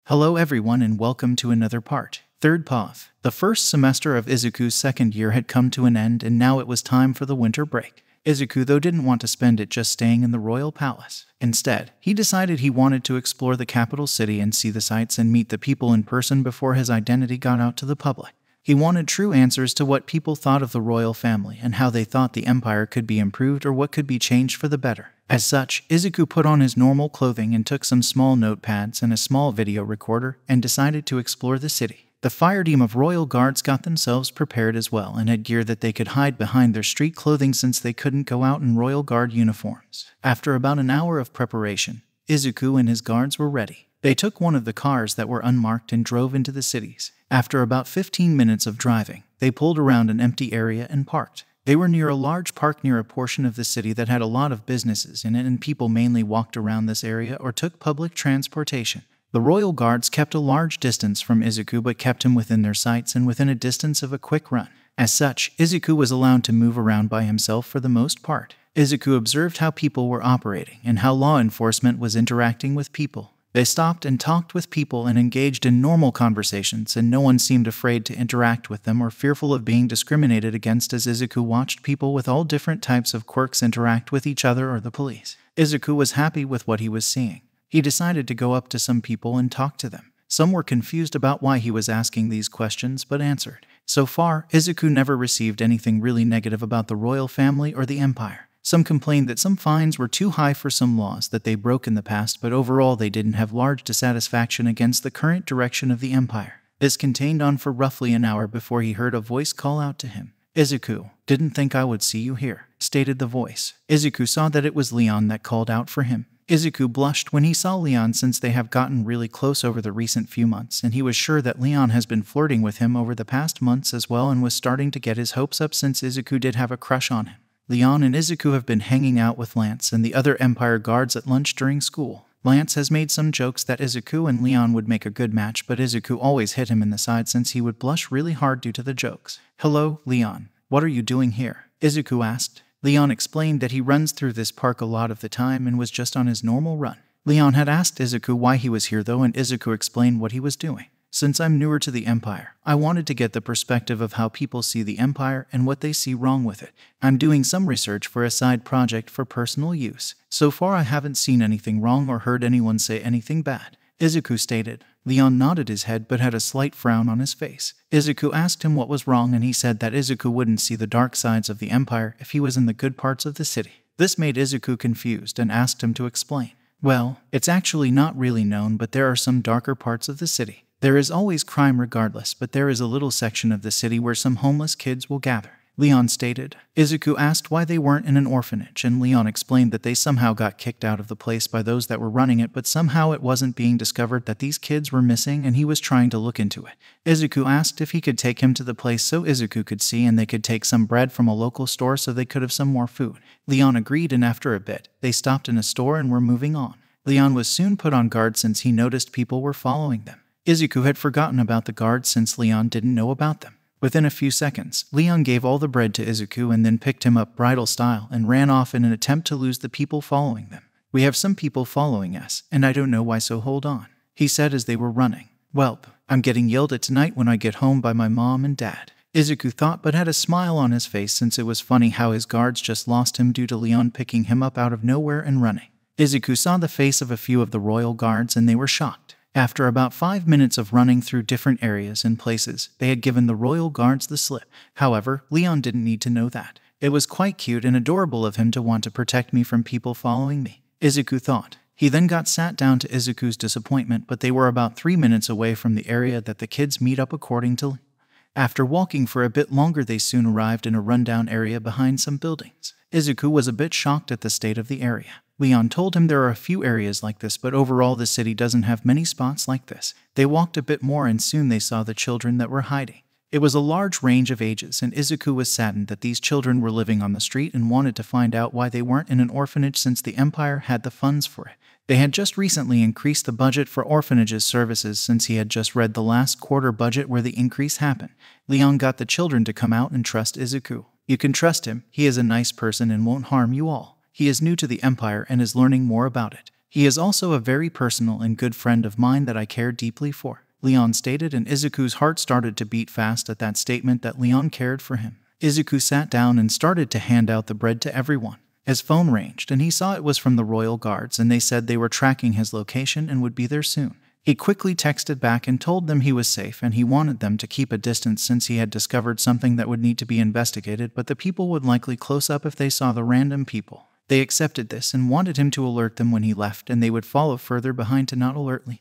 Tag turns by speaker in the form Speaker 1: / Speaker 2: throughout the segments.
Speaker 1: Hello everyone and welcome to another part. Third POV. The first semester of Izuku's second year had come to an end and now it was time for the winter break. Izuku though didn't want to spend it just staying in the royal palace. Instead, he decided he wanted to explore the capital city and see the sights and meet the people in person before his identity got out to the public. He wanted true answers to what people thought of the royal family and how they thought the empire could be improved or what could be changed for the better. As such, Izuku put on his normal clothing and took some small notepads and a small video recorder and decided to explore the city. The fire team of royal guards got themselves prepared as well and had gear that they could hide behind their street clothing since they couldn't go out in royal guard uniforms. After about an hour of preparation, Izuku and his guards were ready. They took one of the cars that were unmarked and drove into the cities. After about 15 minutes of driving, they pulled around an empty area and parked. They were near a large park near a portion of the city that had a lot of businesses in it, and people mainly walked around this area or took public transportation. The royal guards kept a large distance from Izuku but kept him within their sights and within a distance of a quick run. As such, Izuku was allowed to move around by himself for the most part. Izuku observed how people were operating and how law enforcement was interacting with people. They stopped and talked with people and engaged in normal conversations, and no one seemed afraid to interact with them or fearful of being discriminated against as Izuku watched people with all different types of quirks interact with each other or the police. Izuku was happy with what he was seeing. He decided to go up to some people and talk to them. Some were confused about why he was asking these questions but answered. So far, Izuku never received anything really negative about the royal family or the empire. Some complained that some fines were too high for some laws that they broke in the past, but overall they didn't have large dissatisfaction against the current direction of the empire. This continued on for roughly an hour before he heard a voice call out to him. "Izuku, didn't think I would see you here," stated the voice. Izuku saw that it was Leon that called out for him. Izuku blushed when he saw Leon since they have gotten really close over the recent few months, and he was sure that Leon has been flirting with him over the past months as well and was starting to get his hopes up since Izuku did have a crush on him. Leon and Izuku have been hanging out with Lance and the other Empire guards at lunch during school. Lance has made some jokes that Izuku and Leon would make a good match, but Izuku always hit him in the side since he would blush really hard due to the jokes. "Hello, Leon. What are you doing here?" Izuku asked. Leon explained that he runs through this park a lot of the time and was just on his normal run. Leon had asked Izuku why he was here though, and Izuku explained what he was doing. "Since I'm newer to the Empire, I wanted to get the perspective of how people see the Empire and what they see wrong with it. I'm doing some research for a side project for personal use. So far I haven't seen anything wrong or heard anyone say anything bad," Izuku stated. Leon nodded his head but had a slight frown on his face. Izuku asked him what was wrong and he said that Izuku wouldn't see the dark sides of the Empire if he was in the good parts of the city. This made Izuku confused and asked him to explain. "Well, it's actually not really known, but there are some darker parts of the city. There is always crime regardless, but there is a little section of the city where some homeless kids will gather," Leon stated. Izuku asked why they weren't in an orphanage, and Leon explained that they somehow got kicked out of the place by those that were running it, but somehow it wasn't being discovered that these kids were missing and he was trying to look into it. Izuku asked if he could take him to the place so Izuku could see and they could take some bread from a local store so they could have some more food. Leon agreed, and after a bit, they stopped in a store and were moving on. Leon was soon put on guard since he noticed people were following them. Izuku had forgotten about the guards since Leon didn't know about them. Within a few seconds, Leon gave all the bread to Izuku and then picked him up bridal style and ran off in an attempt to lose the people following them. "We have some people following us, and I don't know why, so hold on," he said as they were running. "Welp, I'm getting yelled at tonight when I get home by my mom and dad," Izuku thought but had a smile on his face since it was funny how his guards just lost him due to Leon picking him up out of nowhere and running. Izuku saw the face of a few of the royal guards and they were shocked. After about 5 minutes of running through different areas and places, they had given the royal guards the slip. However, Leon didn't need to know that. "It was quite cute and adorable of him to want to protect me from people following me," Izuku thought. He then got sat down to Izuku's disappointment, but they were about 3 minutes away from the area that the kids meet up according to. After walking for a bit longer, they soon arrived in a rundown area behind some buildings. Izuku was a bit shocked at the state of the area. Leon told him there are a few areas like this, but overall the city doesn't have many spots like this. They walked a bit more and soon they saw the children that were hiding. It was a large range of ages, and Izuku was saddened that these children were living on the street and wanted to find out why they weren't in an orphanage since the Empire had the funds for it. They had just recently increased the budget for orphanages services since he had just read the last quarter budget where the increase happened. Leon got the children to come out and trust Izuku. "You can trust him, he is a nice person and won't harm you all. He is new to the Empire and is learning more about it. He is also a very personal and good friend of mine that I care deeply for," Leon stated, and Izuku's heart started to beat fast at that statement that Leon cared for him. Izuku sat down and started to hand out the bread to everyone. His phone ranged, and he saw it was from the royal guards, and they said they were tracking his location and would be there soon. He quickly texted back and told them he was safe and he wanted them to keep a distance since he had discovered something that would need to be investigated, but the people would likely close up if they saw the random people. They accepted this and wanted him to alert them when he left, and they would follow further behind to not alert Leon.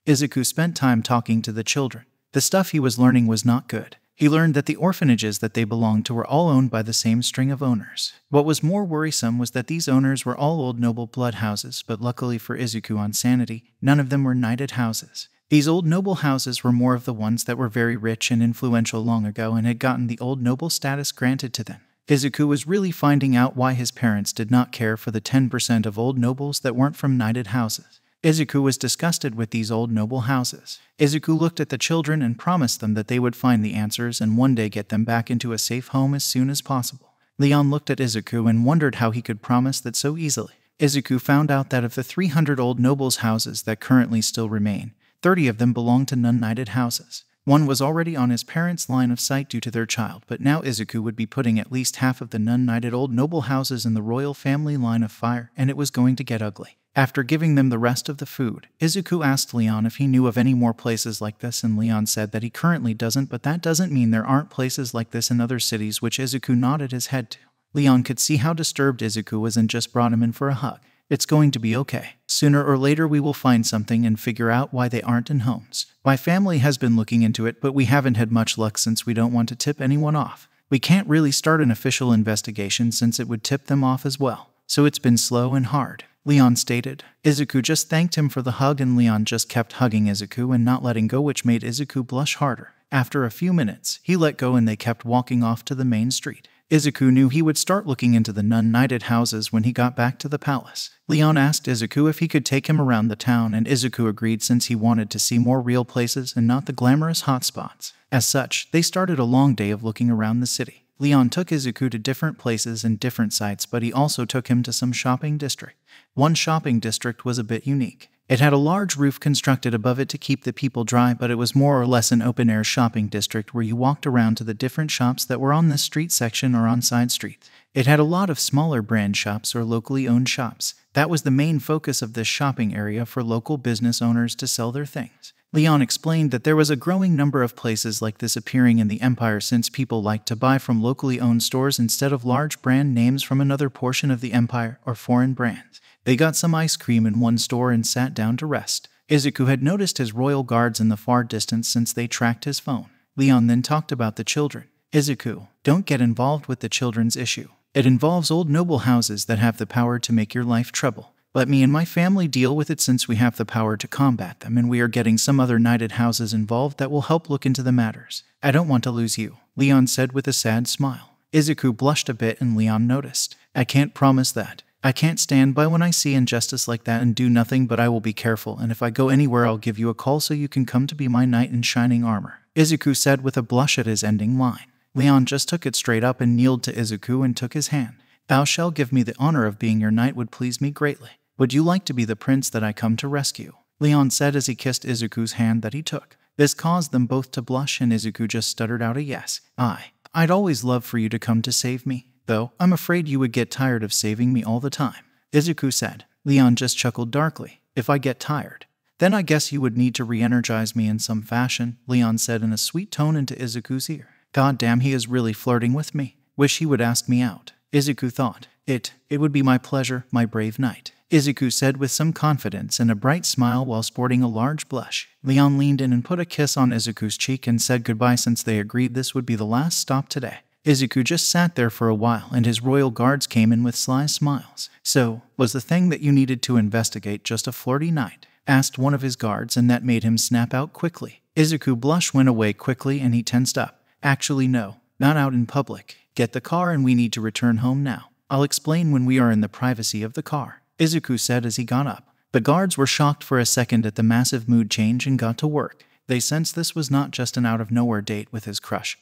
Speaker 1: Izuku spent time talking to the children. The stuff he was learning was not good. He learned that the orphanages that they belonged to were all owned by the same string of owners. What was more worrisome was that these owners were all old noble blood houses, but luckily for Izuku on sanity, none of them were knighted houses. These old noble houses were more of the ones that were very rich and influential long ago and had gotten the old noble status granted to them. Izuku was really finding out why his parents did not care for the 10% of old nobles that weren't from knighted houses. Izuku was disgusted with these old noble houses. Izuku looked at the children and promised them that they would find the answers and one day get them back into a safe home as soon as possible. Leon looked at Izuku and wondered how he could promise that so easily. Izuku found out that of the 300 old nobles' houses that currently still remain, 30 of them belonged to non-knighted houses. One was already on his parents' line of sight due to their child, but now Izuku would be putting at least half of the non-knighted old noble houses in the royal family line of fire, and it was going to get ugly. After giving them the rest of the food, Izuku asked Leon if he knew of any more places like this, and Leon said that he currently doesn't, but that doesn't mean there aren't places like this in other cities, which Izuku nodded his head to. Leon could see how disturbed Izuku was and just brought him in for a hug. "It's going to be okay. Sooner or later we will find something and figure out why they aren't in homes. My family has been looking into it, but we haven't had much luck since we don't want to tip anyone off. We can't really start an official investigation since it would tip them off as well. So it's been slow and hard," Leon stated. Izuku just thanked him for the hug, and Leon just kept hugging Izuku and not letting go, which made Izuku blush harder. After a few minutes, he let go and they kept walking off to the main street. Izuku knew he would start looking into the non-knighted houses when he got back to the palace. Leon asked Izuku if he could take him around the town, and Izuku agreed since he wanted to see more real places and not the glamorous hotspots. As such, they started a long day of looking around the city. Leon took Izuku to different places and different sites, but he also took him to some shopping district. One shopping district was a bit unique. It had a large roof constructed above it to keep the people dry, but it was more or less an open-air shopping district where you walked around to the different shops that were on the street section or on side streets. It had a lot of smaller brand shops or locally owned shops. That was the main focus of this shopping area for local business owners to sell their things. Leon explained that there was a growing number of places like this appearing in the empire since people liked to buy from locally owned stores instead of large brand names from another portion of the empire or foreign brands. They got some ice cream in one store and sat down to rest. Izuku had noticed his royal guards in the far distance since they tracked his phone. Leon then talked about the children. "Izuku, don't get involved with the children's issue. It involves old noble houses that have the power to make your life trouble. Let me and my family deal with it since we have the power to combat them, and we are getting some other knighted houses involved that will help look into the matters. I don't want to lose you," Leon said with a sad smile. Izuku blushed a bit and Leon noticed. "I can't promise that. I can't stand by when I see injustice like that and do nothing, but I will be careful, and if I go anywhere I'll give you a call so you can come to be my knight in shining armor," Izuku said with a blush at his ending line. Leon just took it straight up and kneeled to Izuku and took his hand. "Thou shalt give me the honor of being your knight would please me greatly. Would you like to be the prince that I come to rescue?" Leon said as he kissed Izuku's hand that he took. This caused them both to blush, and Izuku just stuttered out a yes. I'd always love for you to come to save me, though I'm afraid you would get tired of saving me all the time," Izuku said. Leon just chuckled darkly. "If I get tired, then I guess you would need to re-energize me in some fashion," Leon said in a sweet tone into Izuku's ear. "God damn, he is really flirting with me. Wish he would ask me out," Izuku thought. It would be my pleasure, my brave knight," Izuku said with some confidence and a bright smile while sporting a large blush. Leon leaned in and put a kiss on Izuku's cheek and said goodbye since they agreed this would be the last stop today. Izuku just sat there for a while and his royal guards came in with sly smiles. "So, was the thing that you needed to investigate just a flirty knight?" asked one of his guards, and that made him snap out quickly. Izuku blush went away quickly and he tensed up. "Actually no, not out in public. Get the car and we need to return home now. I'll explain when we are in the privacy of the car," Izuku said as he got up. The guards were shocked for a second at the massive mood change and got to work. They sensed this was not just an out-of-nowhere date with his crush.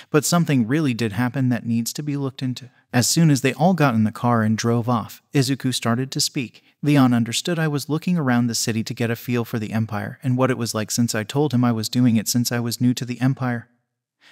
Speaker 1: But something really did happen that needs to be looked into. As soon as they all got in the car and drove off, Izuku started to speak. Leon understood I was looking around the city to get a feel for the Empire and what it was like since I told him I was doing it since I was new to the Empire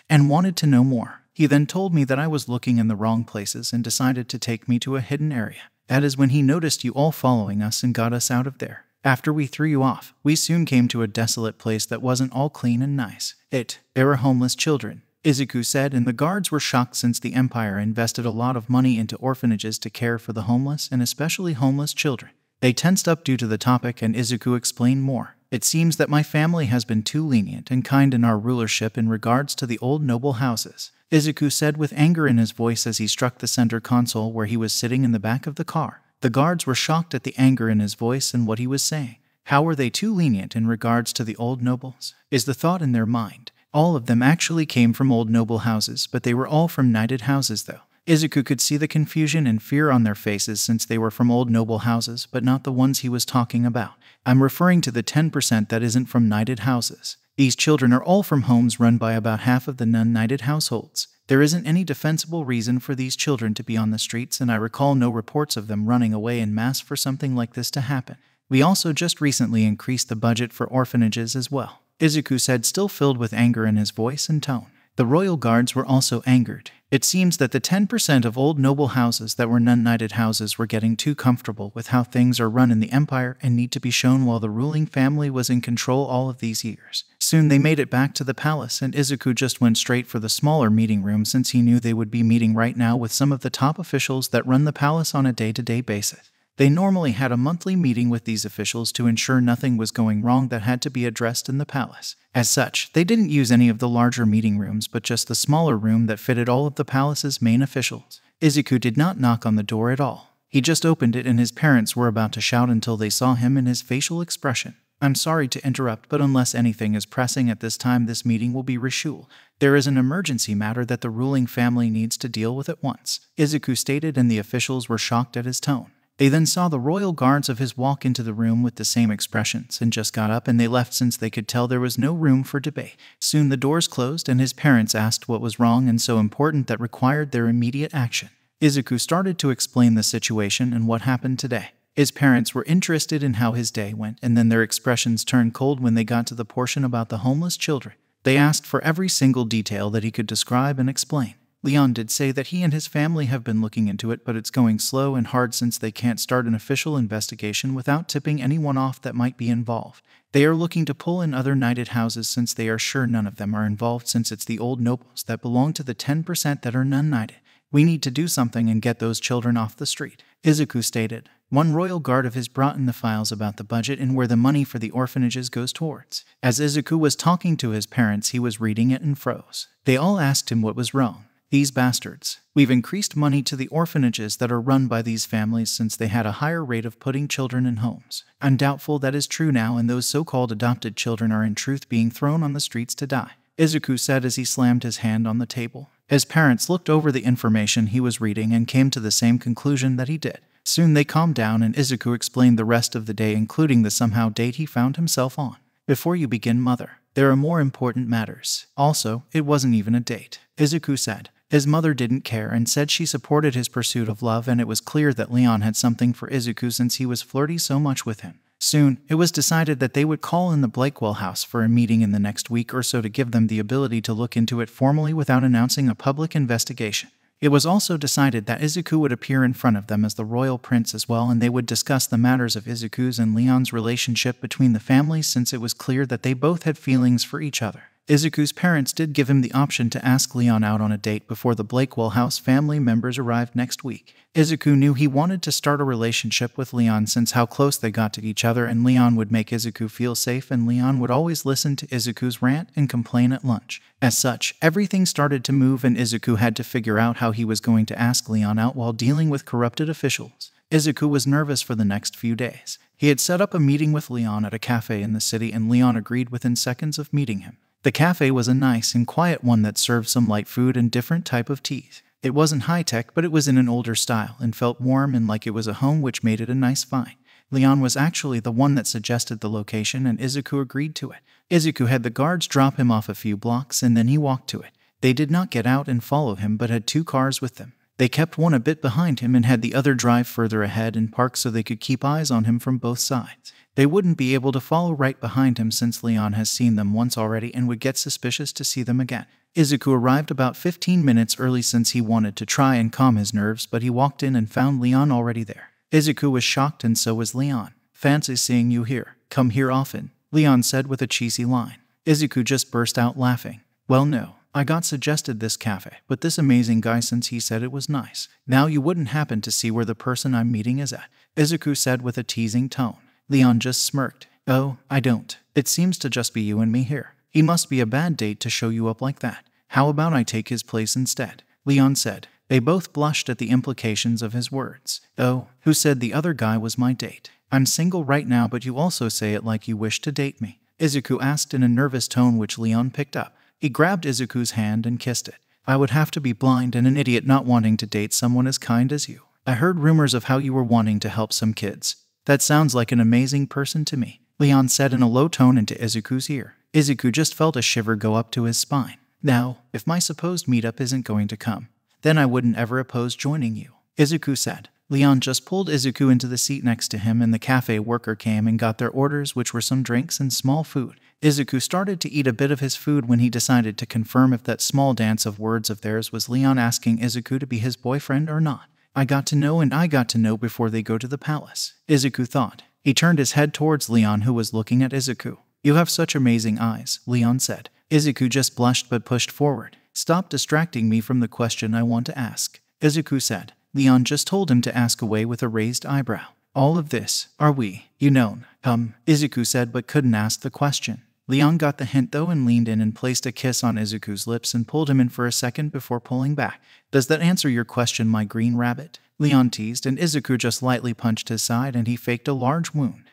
Speaker 1: and wanted to know more. He then told me that I was looking in the wrong places and decided to take me to a hidden area. That is when he noticed you all following us and got us out of there. After we threw you off, we soon came to a desolate place that wasn't all clean and nice. There were homeless children, Izuku said, and the guards were shocked since the Empire invested a lot of money into orphanages to care for the homeless and especially homeless children. They tensed up due to the topic and Izuku explained more. It seems that my family has been too lenient and kind in our rulership in regards to the old noble houses, Izuku said with anger in his voice as he struck the center console where he was sitting in the back of the car. The guards were shocked at the anger in his voice and what he was saying. How were they too lenient in regards to the old nobles? Is the thought in their mind. All of them actually came from old noble houses, but they were all from knighted houses though. Izuku could see the confusion and fear on their faces since they were from old noble houses, but not the ones he was talking about. I'm referring to the 10% that isn't from knighted houses. These children are all from homes run by about half of the non-knighted households. There isn't any defensible reason for these children to be on the streets, and I recall no reports of them running away en masse for something like this to happen. We also just recently increased the budget for orphanages as well, Izuku said, still filled with anger in his voice and tone. The royal guards were also angered. It seems that the 10% of old noble houses that were non-knighted houses were getting too comfortable with how things are run in the Empire and need to be shown while the ruling family was in control all of these years. Soon they made it back to the palace and Izuku just went straight for the smaller meeting room since he knew they would be meeting right now with some of the top officials that run the palace on a day-to-day basis. They normally had a monthly meeting with these officials to ensure nothing was going wrong that had to be addressed in the palace. As such, they didn't use any of the larger meeting rooms but just the smaller room that fitted all of the palace's main officials. Izuku did not knock on the door at all. He just opened it and his parents were about to shout until they saw him and his facial expression. I'm sorry to interrupt, but unless anything is pressing at this time, this meeting will be rescheduled. There is an emergency matter that the ruling family needs to deal with at once, Izuku stated, and the officials were shocked at his tone. They then saw the royal guards of his walk into the room with the same expressions and just got up and they left since they could tell there was no room for debate. Soon the doors closed and his parents asked what was wrong and so important that required their immediate action. Izuku started to explain the situation and what happened today. His parents were interested in how his day went, and then their expressions turned cold when they got to the portion about the homeless children. They asked for every single detail that he could describe and explain. Leon did say that he and his family have been looking into it, but it's going slow and hard since they can't start an official investigation without tipping anyone off that might be involved. They are looking to pull in other knighted houses since they are sure none of them are involved since it's the old nobles that belong to the 10% that are non-knighted. We need to do something and get those children off the street, Izuku stated. One royal guard of his brought in the files about the budget and where the money for the orphanages goes towards. As Izuku was talking to his parents, he was reading it and froze. They all asked him what was wrong. These bastards. We've increased money to the orphanages that are run by these families since they had a higher rate of putting children in homes. I'm doubtful that is true now, and those so-called adopted children are in truth being thrown on the streets to die, Izuku said as he slammed his hand on the table. His parents looked over the information he was reading and came to the same conclusion that he did. Soon they calmed down and Izuku explained the rest of the day, including the somehow date he found himself on. Before you begin, mother, there are more important matters. Also, it wasn't even a date, Izuku said. His mother didn't care and said she supported his pursuit of love, and it was clear that Leon had something for Izuku since he was flirty so much with him. Soon, it was decided that they would call in the Blakewell house for a meeting in the next week or so to give them the ability to look into it formally without announcing a public investigation. It was also decided that Izuku would appear in front of them as the royal prince as well, and they would discuss the matters of Izuku's and Leon's relationship between the families since it was clear that they both had feelings for each other. Izuku's parents did give him the option to ask Leon out on a date before the Blakewell house family members arrived next week. Izuku knew he wanted to start a relationship with Leon since how close they got to each other, and Leon would make Izuku feel safe, and Leon would always listen to Izuku's rant and complain at lunch. As such, everything started to move and Izuku had to figure out how he was going to ask Leon out while dealing with corrupted officials. Izuku was nervous for the next few days. He had set up a meeting with Leon at a cafe in the city, and Leon agreed within seconds of meeting him. The cafe was a nice and quiet one that served some light food and different type of teas. It wasn't high-tech, but it was in an older style and felt warm and like it was a home, which made it a nice find. Leon was actually the one that suggested the location and Izuku agreed to it. Izuku had the guards drop him off a few blocks and then he walked to it. They did not get out and follow him but had 2 cars with them. They kept one a bit behind him and had the other drive further ahead and park so they could keep eyes on him from both sides. They wouldn't be able to follow right behind him since Leon has seen them once already and would get suspicious to see them again. Izuku arrived about 15 minutes early since he wanted to try and calm his nerves, but he walked in and found Leon already there. Izuku was shocked and so was Leon. "Fancy seeing you here. Come here often," Leon said with a cheesy line. Izuku just burst out laughing. "Well, no. I got suggested this cafe, but this amazing guy since he said it was nice. Now you wouldn't happen to see where the person I'm meeting is at," Izuku said with a teasing tone. Leon just smirked. "Oh, I don't. It seems to just be you and me here. He must be a bad date to show you up like that. How about I take his place instead?" Leon said. They both blushed at the implications of his words. "Oh, who said the other guy was my date? I'm single right now, but you also say it like you wish to date me," Izuku asked in a nervous tone which Leon picked up. He grabbed Izuku's hand and kissed it. "I would have to be blind and an idiot not wanting to date someone as kind as you. I heard rumors of how you were wanting to help some kids. That sounds like an amazing person to me," Leon said in a low tone into Izuku's ear. Izuku just felt a shiver go up to his spine. "Now, if my supposed meetup isn't going to come, then I wouldn't ever oppose joining you," Izuku said. Leon just pulled Izuku into the seat next to him and the cafe worker came and got their orders, which were some drinks and small food. Izuku started to eat a bit of his food when he decided to confirm if that small dance of words of theirs was Leon asking Izuku to be his boyfriend or not. "I got to know before they go to the palace," Izuku thought. He turned his head towards Leon, who was looking at Izuku. "You have such amazing eyes," Leon said. Izuku just blushed but pushed forward. "Stop distracting me from the question I want to ask," Izuku said. Leon just told him to ask away with a raised eyebrow. "All of this, are we, Izuku said but couldn't ask the question. Leon got the hint though and leaned in and placed a kiss on Izuku's lips and pulled him in for a second before pulling back. "Does that answer your question, my green rabbit?" Leon teased, and Izuku just lightly punched his side and he faked a large wound.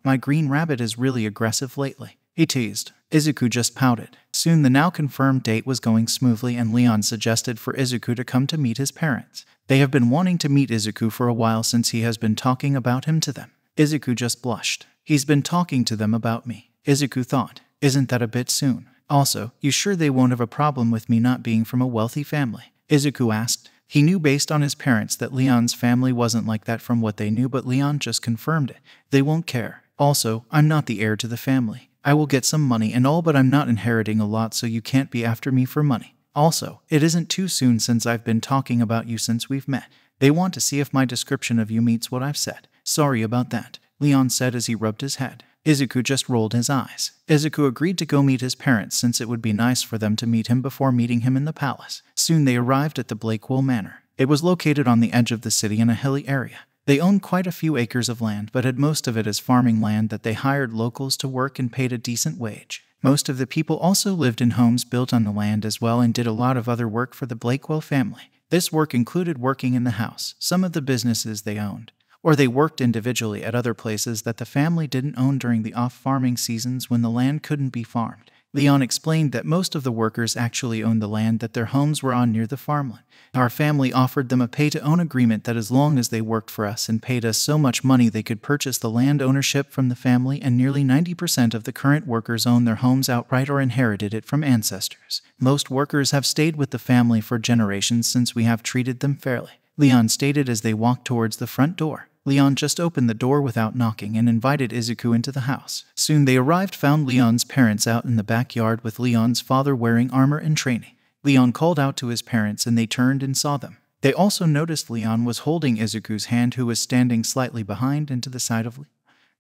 Speaker 1: My green rabbit is really aggressive lately," he teased. Izuku just pouted. Soon the now confirmed date was going smoothly and Leon suggested for Izuku to come to meet his parents. They have been wanting to meet Izuku for a while since he has been talking about him to them. Izuku just blushed. "He's been talking to them about me," Izuku thought. "Isn't that a bit soon? Also, you sure they won't have a problem with me not being from a wealthy family?" Izuku asked. He knew based on his parents that Leon's family wasn't like that from what they knew, but Leon just confirmed it. "They won't care. Also, I'm not the heir to the family. I will get some money and all, but I'm not inheriting a lot, so you can't be after me for money. Also, it isn't too soon since I've been talking about you since we've met. They want to see if my description of you meets what I've said." "Sorry about that," Leon said as he rubbed his head. Izuku just rolled his eyes. Izuku agreed to go meet his parents since it would be nice for them to meet him before meeting him in the palace. Soon they arrived at the Blakewell Manor. It was located on the edge of the city in a hilly area. They owned quite a few acres of land, but had most of it as farming land that they hired locals to work and paid a decent wage. Most of the people also lived in homes built on the land as well and did a lot of other work for the Blakewell family. This work included working in the house, some of the businesses they owned, or they worked individually at other places that the family didn't own during the off-farming seasons when the land couldn't be farmed. Leon explained that most of the workers actually owned the land that their homes were on near the farmland. "Our family offered them a pay-to-own agreement that as long as they worked for us and paid us so much money they could purchase the land ownership from the family, and nearly 90% of the current workers own their homes outright or inherited it from ancestors. Most workers have stayed with the family for generations since we have treated them fairly," Leon stated as they walked towards the front door. Leon just opened the door without knocking and invited Izuku into the house. Soon they arrived, found Leon's parents out in the backyard with Leon's father wearing armor and training. Leon called out to his parents and they turned and saw them. They also noticed Leon was holding Izuku's hand, who was standing slightly behind and to the side of Leon.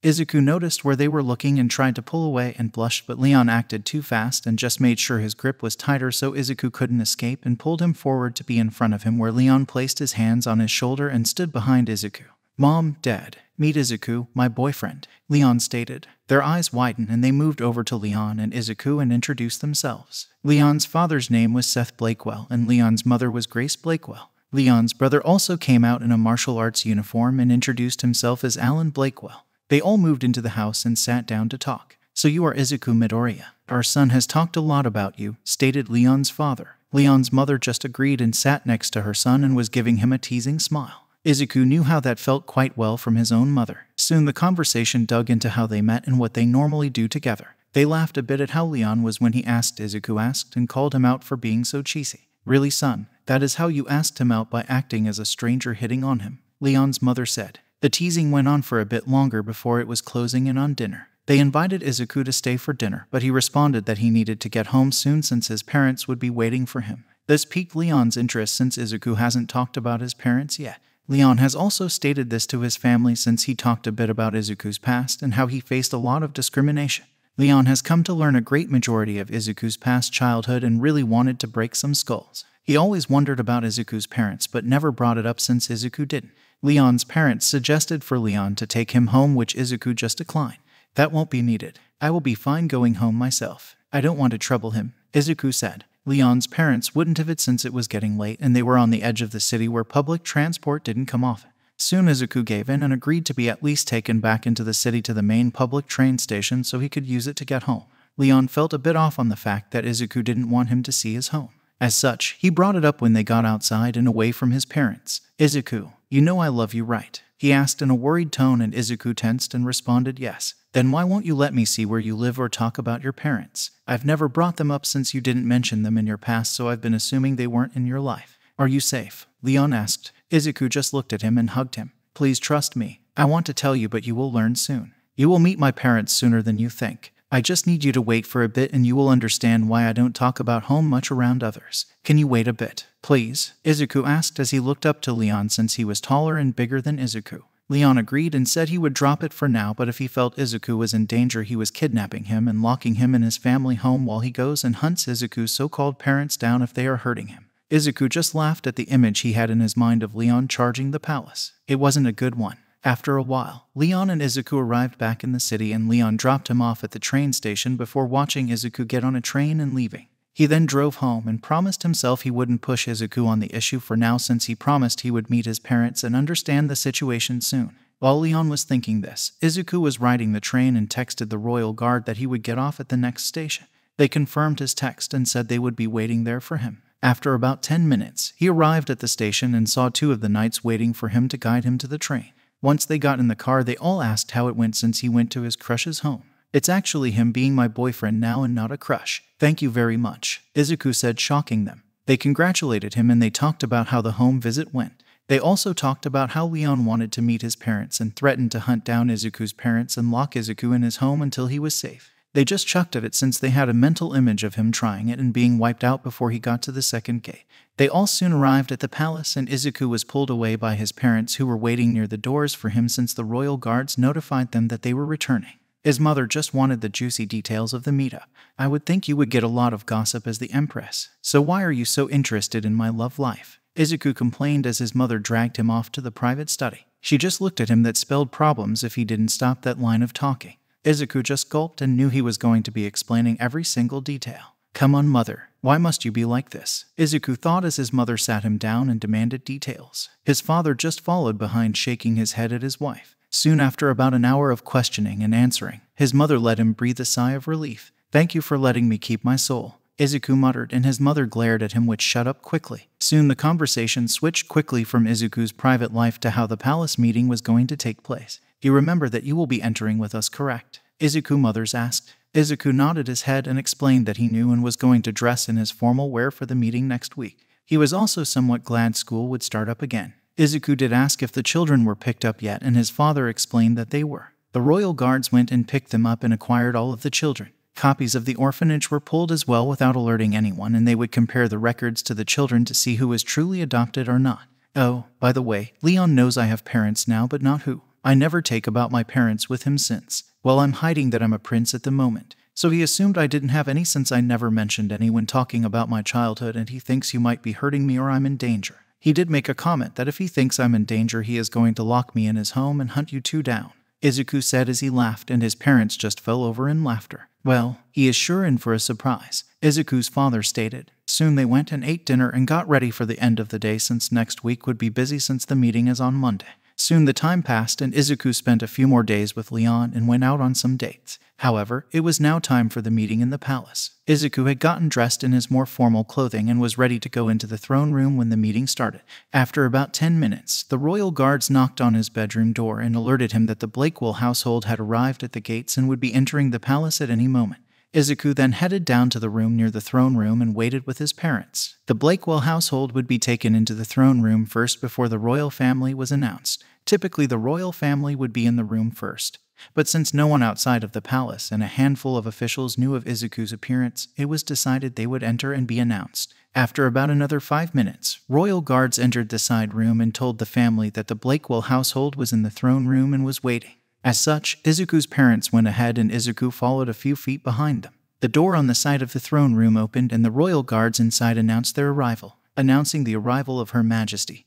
Speaker 1: Izuku noticed where they were looking and tried to pull away and blushed, but Leon acted too fast and just made sure his grip was tighter so Izuku couldn't escape and pulled him forward to be in front of him, where Leon placed his hands on his shoulder and stood behind Izuku. "Mom, Dad, meet Izuku, my boyfriend," Leon stated. Their eyes widened and they moved over to Leon and Izuku and introduced themselves. Leon's father's name was Seth Blakewell and Leon's mother was Grace Blakewell. Leon's brother also came out in a martial arts uniform and introduced himself as Alan Blakewell. They all moved into the house and sat down to talk. "So you are Izuku Midoriya. Our son has talked a lot about you," stated Leon's father. Leon's mother just agreed and sat next to her son and was giving him a teasing smile. Izuku knew how that felt quite well from his own mother. Soon the conversation dug into how they met and what they normally do together. They laughed a bit at how Leon was when he asked and called him out for being so cheesy. Really, son? That is how you asked him out, by acting as a stranger hitting on him? Leon's mother said. The teasing went on for a bit longer before it was closing in on dinner. They invited Izuku to stay for dinner, but he responded that he needed to get home soon since his parents would be waiting for him. This piqued Leon's interest since Izuku hasn't talked about his parents yet. Leon has also stated this to his family since he talked a bit about Izuku's past and how he faced a lot of discrimination. Leon has come to learn a great majority of Izuku's past childhood and really wanted to break some skulls. He always wondered about Izuku's parents but never brought it up since Izuku didn't. Leon's parents suggested for Leon to take him home, which Izuku just declined. That won't be needed. I will be fine going home myself. I don't want to trouble him, Izuku said. Leon's parents wouldn't have it since it was getting late and they were on the edge of the city where public transport didn't come often. Soon Izuku gave in and agreed to be at least taken back into the city to the main public train station so he could use it to get home. Leon felt a bit off on the fact that Izuku didn't want him to see his home. As such, he brought it up when they got outside and away from his parents. Izuku, you know I love you, right? He asked in a worried tone, and Izuku tensed and responded yes. Then why won't you let me see where you live or talk about your parents? I've never brought them up since you didn't mention them in your past, so I've been assuming they weren't in your life. Are you safe? Leon asked. Izuku just looked at him and hugged him. Please trust me. I want to tell you, but you will learn soon. You will meet my parents sooner than you think. I just need you to wait for a bit and you will understand why I don't talk about home much around others. Can you wait a bit, please? Izuku asked as he looked up to Leon since he was taller and bigger than Izuku. Leon agreed and said he would drop it for now, but if he felt Izuku was in danger, he was kidnapping him and locking him in his family home while he goes and hunts Izuku's so-called parents down if they are hurting him. Izuku just laughed at the image he had in his mind of Leon charging the palace. It wasn't a good one. After a while, Leon and Izuku arrived back in the city and Leon dropped him off at the train station before watching Izuku get on a train and leaving. He then drove home and promised himself he wouldn't push Izuku on the issue for now since he promised he would meet his parents and understand the situation soon. While Leon was thinking this, Izuku was riding the train and texted the royal guard that he would get off at the next station. They confirmed his text and said they would be waiting there for him. After about 10 minutes, he arrived at the station and saw 2 of the knights waiting for him to guide him to the train. Once they got in the car, they all asked how it went since he went to his crush's home. It's actually him being my boyfriend now and not a crush. Thank you very much, Izuku said, shocking them. They congratulated him and they talked about how the home visit went. They also talked about how Leon wanted to meet his parents and threatened to hunt down Izuku's parents and lock Izuku in his home until he was safe. They just chucked at it since they had a mental image of him trying it and being wiped out before he got to the second gate. They all soon arrived at the palace and Izuku was pulled away by his parents who were waiting near the doors for him since the royal guards notified them that they were returning. His mother just wanted the juicy details of the meetup. I would think you would get a lot of gossip as the empress. So why are you so interested in my love life? Izuku complained as his mother dragged him off to the private study. She just looked at him that spelled problems if he didn't stop that line of talking. Izuku just gulped and knew he was going to be explaining every single detail. Come on, mother. Why must you be like this? Izuku thought as his mother sat him down and demanded details. His father just followed behind, shaking his head at his wife. Soon after about an hour of questioning and answering, his mother let him breathe a sigh of relief. Thank you for letting me keep my soul, Izuku muttered, and his mother glared at him, which shut up quickly. Soon the conversation switched quickly from Izuku's private life to how the palace meeting was going to take place. You remember that you will be entering with us, correct? Izuku mothers asked. Izuku nodded his head and explained that he knew and was going to dress in his formal wear for the meeting next week. He was also somewhat glad school would start up again. Izuku did ask if the children were picked up yet, and his father explained that they were. The royal guards went and picked them up and acquired all of the children. Copies of the orphanage were pulled as well without alerting anyone, and they would compare the records to the children to see who was truly adopted or not. Oh, by the way, Leon knows I have parents now, but not who. I never take about my parents with him since. Well, I'm hiding that I'm a prince at the moment. So he assumed I didn't have any since I never mentioned any when talking about my childhood, and he thinks you might be hurting me or I'm in danger. He did make a comment that if he thinks I'm in danger, he is going to lock me in his home and hunt you 2 down, Izuku said as he laughed, and his parents just fell over in laughter. Well, he is sure in for a surprise, Izuku's father stated. Soon they went and ate dinner and got ready for the end of the day since next week would be busy since the meeting is on Monday. Soon the time passed and Izuku spent a few more days with Leon and went out on some dates. However, it was now time for the meeting in the palace. Izuku had gotten dressed in his more formal clothing and was ready to go into the throne room when the meeting started. After about 10 minutes, the royal guards knocked on his bedroom door and alerted him that the Blakewell household had arrived at the gates and would be entering the palace at any moment. Izuku then headed down to the room near the throne room and waited with his parents. The Blakewell household would be taken into the throne room first before the royal family was announced. Typically, the royal family would be in the room first. But since no one outside of the palace and a handful of officials knew of Izuku's appearance, it was decided they would enter and be announced. After about another 5 minutes, royal guards entered the side room and told the family that the Blakewell household was in the throne room and was waiting. As such, Izuku's parents went ahead and Izuku followed a few feet behind them. The door on the side of the throne room opened and the royal guards inside announced their arrival, announcing the arrival of Her Majesty.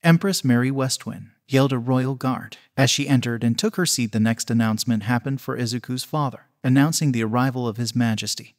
Speaker 1: Empress Mary Westwind, yelled a royal guard. As she entered and took her seat, the next announcement happened for Izuku's father, announcing the arrival of His Majesty.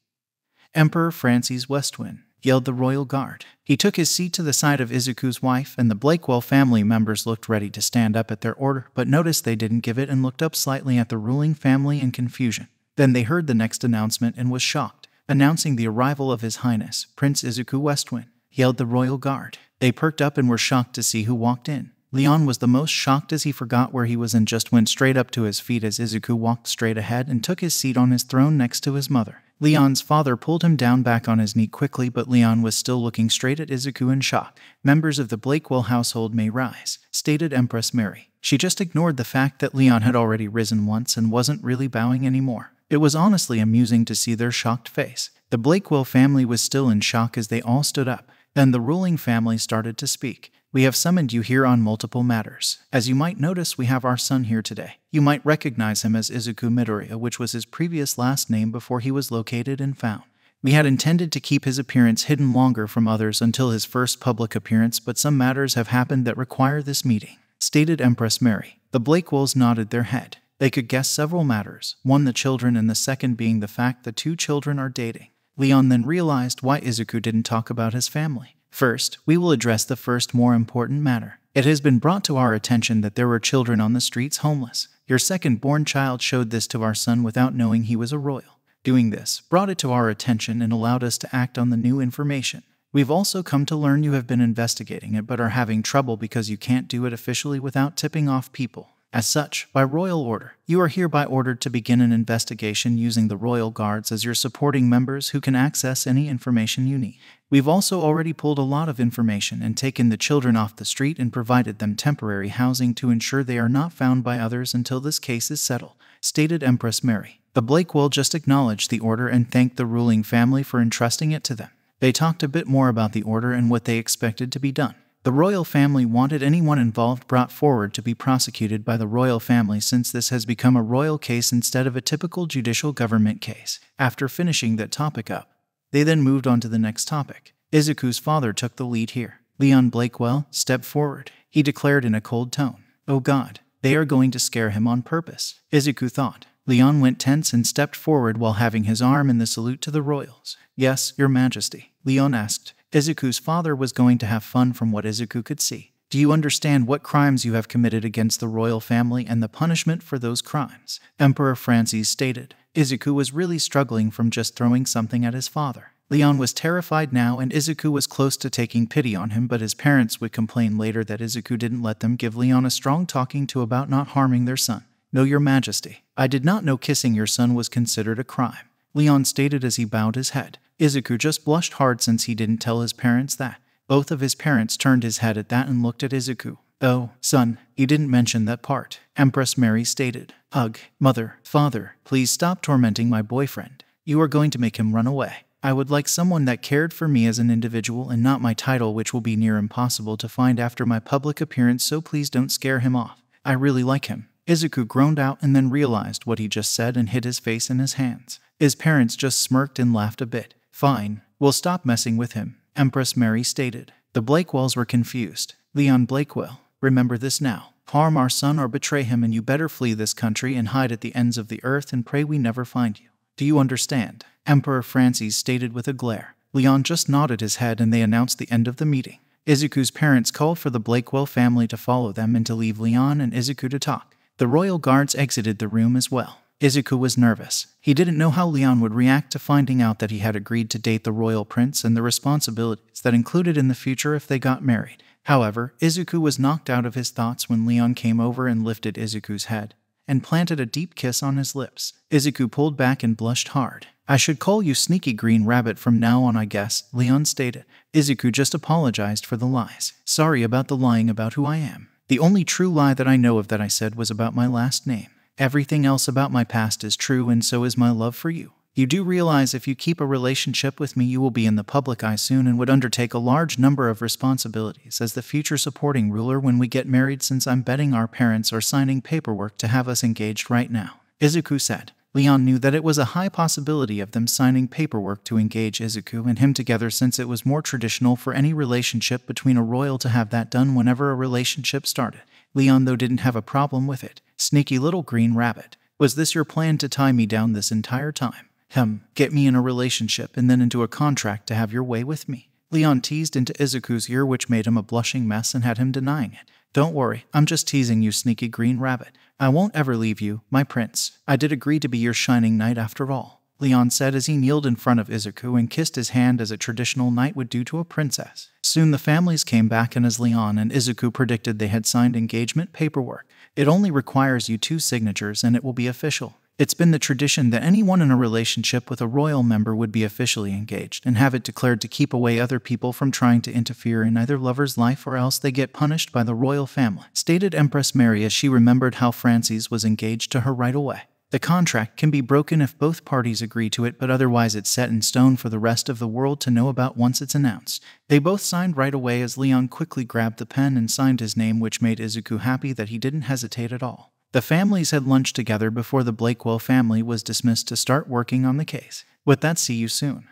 Speaker 1: Emperor Francis Westwind, yelled the royal guard. He took his seat to the side of Izuku's wife, and the Blakewell family members looked ready to stand up at their order, but noticed they didn't give it and looked up slightly at the ruling family in confusion. Then they heard the next announcement and was shocked, announcing the arrival of His Highness, Prince Izuku Westwind, yelled the royal guard. They perked up and were shocked to see who walked in. Leon was the most shocked as he forgot where he was and just went straight up to his feet as Izuku walked straight ahead and took his seat on his throne next to his mother. Leon's father pulled him down back on his knee quickly, but Leon was still looking straight at Izuku in shock. Members of the Blakewell household may rise, stated Empress Mary. She just ignored the fact that Leon had already risen once and wasn't really bowing anymore. It was honestly amusing to see their shocked face. The Blakewell family was still in shock as they all stood up. Then the ruling family started to speak. We have summoned you here on multiple matters. As you might notice, we have our son here today. You might recognize him as Izuku Midoriya, which was his previous last name before he was located and found. We had intended to keep his appearance hidden longer from others until his first public appearance, but some matters have happened that require this meeting, stated Empress Mary. The Blakewells nodded their head. They could guess several matters, one the children and the second being the fact the two children are dating. Leon then realized why Izuku didn't talk about his family. First, we will address the first more important matter. It has been brought to our attention that there were children on the streets homeless. Your second-born child showed this to our son without knowing he was a royal. Doing this brought it to our attention and allowed us to act on the new information. We've also come to learn you have been investigating it but are having trouble because you can't do it officially without tipping off people. As such, by royal order, you are hereby ordered to begin an investigation using the royal guards as your supporting members who can access any information you need. We've also already pulled a lot of information and taken the children off the street and provided them temporary housing to ensure they are not found by others until this case is settled, stated Empress Mary. The Blakewell just acknowledged the order and thanked the ruling family for entrusting it to them. They talked a bit more about the order and what they expected to be done. The royal family wanted anyone involved brought forward to be prosecuted by the royal family since this has become a royal case instead of a typical judicial government case. After finishing that topic up, they then moved on to the next topic. Izuku's father took the lead here. Leon Blakewell stepped forward. He declared in a cold tone, "Oh God, they are going to scare him on purpose," Izuku thought. Leon went tense and stepped forward while having his arm in the salute to the royals. "Yes, Your Majesty," Leon asked. Izuku's father was going to have fun from what Izuku could see. "Do you understand what crimes you have committed against the royal family and the punishment for those crimes?" Emperor Francis stated. Izuku was really struggling from just throwing something at his father. Leon was terrified now and Izuku was close to taking pity on him, but his parents would complain later that Izuku didn't let them give Leon a strong talking to about not harming their son. "No, Your Majesty. I did not know kissing your son was considered a crime," Leon stated as he bowed his head. Izuku just blushed hard since he didn't tell his parents that. Both of his parents turned his head at that and looked at Izuku. "Oh, son, you didn't mention that part," Empress Mary stated. "Ugh, mother, father, please stop tormenting my boyfriend. You are going to make him run away. I would like someone that cared for me as an individual and not my title, which will be near impossible to find after my public appearance, so please don't scare him off. I really like him." Izuku groaned out and then realized what he just said and hid his face in his hands. His parents just smirked and laughed a bit. "Fine, we'll stop messing with him," Empress Mary stated. The Blakewells were confused. "Leon Blakewell, remember this now. Harm our son or betray him and you better flee this country and hide at the ends of the earth and pray we never find you. Do you understand?" Emperor Francis stated with a glare. Leon just nodded his head and they announced the end of the meeting. Izuku's parents called for the Blakewell family to follow them and to leave Leon and Izuku to talk. The royal guards exited the room as well. Izuku was nervous. He didn't know how Leon would react to finding out that he had agreed to date the royal prince and the responsibilities that included in the future if they got married. However, Izuku was knocked out of his thoughts when Leon came over and lifted Izuku's head and planted a deep kiss on his lips. Izuku pulled back and blushed hard. "I should call you Sneaky Green Rabbit from now on, I guess," Leon stated. Izuku just apologized for the lies. "Sorry about the lying about who I am. The only true lie that I know of that I said was about my last name. Everything else about my past is true, and so is my love for you. You do realize if you keep a relationship with me, you will be in the public eye soon and would undertake a large number of responsibilities as the future supporting ruler when we get married, since I'm betting our parents are signing paperwork to have us engaged right now," Izuku said. Leon knew that it was a high possibility of them signing paperwork to engage Izuku and him together, since it was more traditional for any relationship between a royal to have that done whenever a relationship started. Leon, though, didn't have a problem with it. "Sneaky little green rabbit. Was this your plan to tie me down this entire time? Get me in a relationship and then into a contract to have your way with me?" Leon teased into Izuku's ear, which made him a blushing mess and had him denying it. "Don't worry, I'm just teasing you, Sneaky Green Rabbit. I won't ever leave you, my prince. I did agree to be your shining knight after all," Leon said as he kneeled in front of Izuku and kissed his hand as a traditional knight would do to a princess. Soon the families came back, and as Leon and Izuku predicted, they had signed engagement paperwork. "It only requires you 2 signatures and it will be official. It's been the tradition that anyone in a relationship with a royal member would be officially engaged and have it declared to keep away other people from trying to interfere in either lover's life, or else they get punished by the royal family," stated Empress Mary as she remembered how Frances was engaged to her right away. "The contract can be broken if both parties agree to it, but otherwise it's set in stone for the rest of the world to know about once it's announced." They both signed right away as Leon quickly grabbed the pen and signed his name, which made Izuku happy that he didn't hesitate at all. The families had lunch together before the Blakewell family was dismissed to start working on the case. With that, see you soon.